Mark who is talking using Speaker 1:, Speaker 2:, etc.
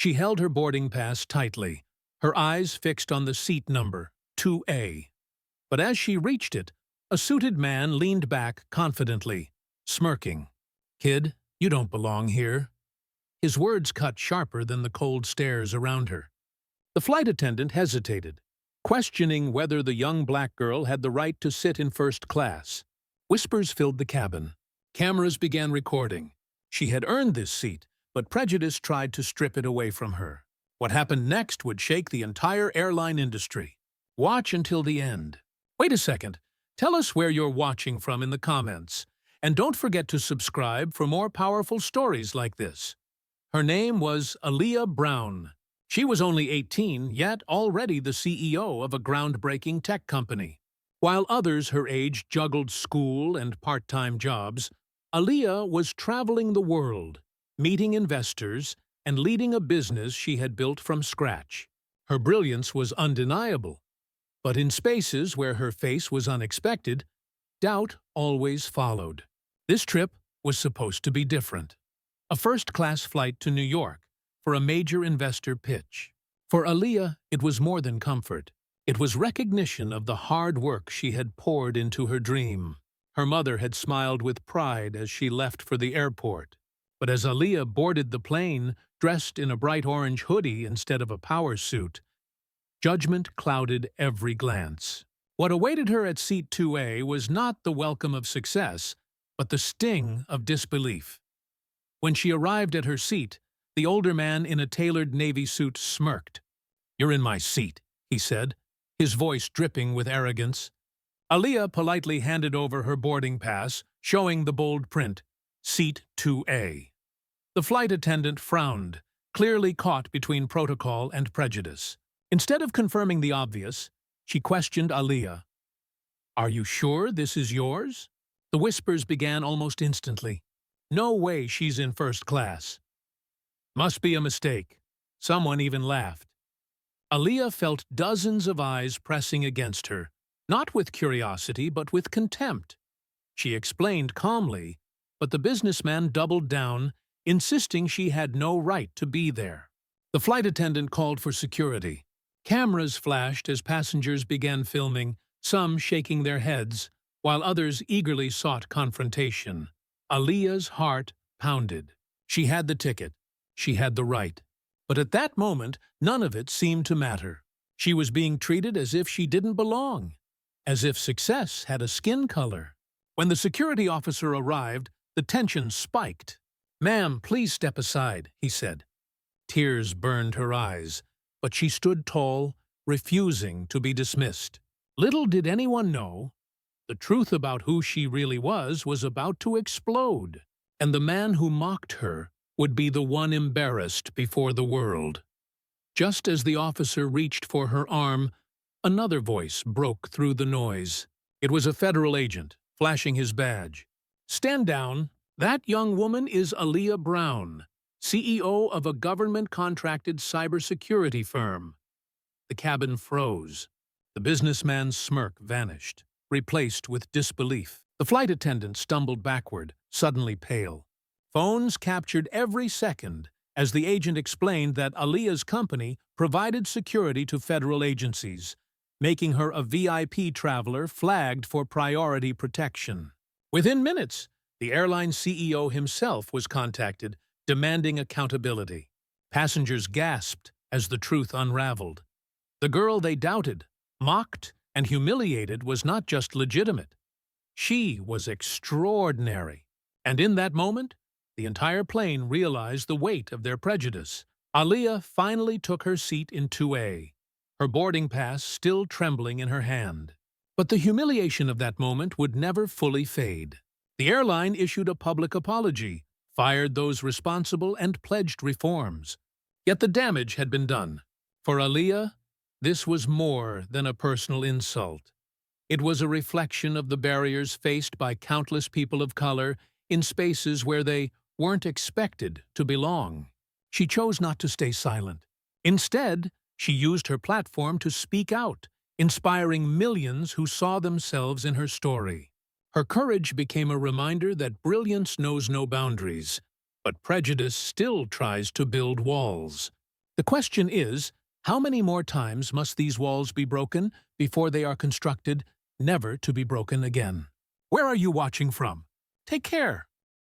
Speaker 1: She held her boarding pass tightly, her eyes fixed on the seat number, 2A. But as she reached it, a suited man leaned back confidently, smirking. "Kid, you don't belong here." His words cut sharper than the cold stares around her. The flight attendant hesitated, questioning whether the young black girl had the right to sit in first class. Whispers filled the cabin. Cameras began recording. She had earned this seat, but prejudice tried to strip it away from her. What happened next would shake the entire airline industry. Watch until the end. Wait a second. Tell us where you're watching from in the comments. And don't forget to subscribe for more powerful stories like this. Her name was Aaliyah Brown. She was only 18, yet already the CEO of a groundbreaking tech company. While others her age juggled school and part-time jobs, Aaliyah was traveling the world, meeting investors, and leading a business she had built from scratch. Her brilliance was undeniable, but in spaces where her face was unexpected, doubt always followed. This trip was supposed to be different. A first-class flight to New York for a major investor pitch. For Aaliyah, it was more than comfort. It was recognition of the hard work she had poured into her dream. Her mother had smiled with pride as she left for the airport. But as Aaliyah boarded the plane, dressed in a bright orange hoodie instead of a power suit, judgment clouded every glance. What awaited her at seat 2A was not the welcome of success, but the sting of disbelief. When she arrived at her seat, the older man in a tailored navy suit smirked. "You're in my seat," he said, his voice dripping with arrogance. Aaliyah politely handed over her boarding pass, showing the bold print, Seat 2A. The flight attendant frowned, clearly caught between protocol and prejudice. Instead of confirming the obvious, she questioned Aaliyah. "Are you sure this is yours?" The whispers began almost instantly. "No way she's in first class." "Must be a mistake." Someone even laughed. Aaliyah felt dozens of eyes pressing against her, not with curiosity but with contempt. She explained calmly, but the businessman doubled down, insisting she had no right to be there. The flight attendant called for security. Cameras flashed as passengers began filming, some shaking their heads, while others eagerly sought confrontation. Aaliyah's heart pounded. She had the ticket. She had the right. But at that moment, none of it seemed to matter. She was being treated as if she didn't belong, as if success had a skin color. When the security officer arrived, the tension spiked. "Ma'am, please step aside," he said. Tears burned her eyes, but she stood tall, refusing to be dismissed. Little did anyone know, the truth about who she really was about to explode, and the man who mocked her would be the one embarrassed before the world. Just as the officer reached for her arm, another voice broke through the noise. It was a federal agent, flashing his badge. "Stand down. That young woman is Aaliyah Brown, CEO of a government-contracted cybersecurity firm." The cabin froze. The businessman's smirk vanished, replaced with disbelief. The flight attendant stumbled backward, suddenly pale. Phones captured every second as the agent explained that Aaliyah's company provided security to federal agencies, making her a VIP traveler flagged for priority protection. Within minutes, the airline CEO himself was contacted, demanding accountability. Passengers gasped as the truth unraveled. The girl they doubted, mocked, and humiliated was not just legitimate. She was extraordinary. And in that moment, the entire plane realized the weight of their prejudice. Aaliyah finally took her seat in 2A, her boarding pass still trembling in her hand. But the humiliation of that moment would never fully fade. The airline issued a public apology, fired those responsible, and pledged reforms. Yet the damage had been done. For Aaliyah, this was more than a personal insult. It was a reflection of the barriers faced by countless people of color in spaces where they weren't expected to belong. She chose not to stay silent. Instead, she used her platform to speak out, inspiring millions who saw themselves in her story. Her courage became a reminder that brilliance knows no boundaries, but prejudice still tries to build walls. The question is, how many more times must these walls be broken before they are constructed, never to be broken again? Where are you watching from? Take care.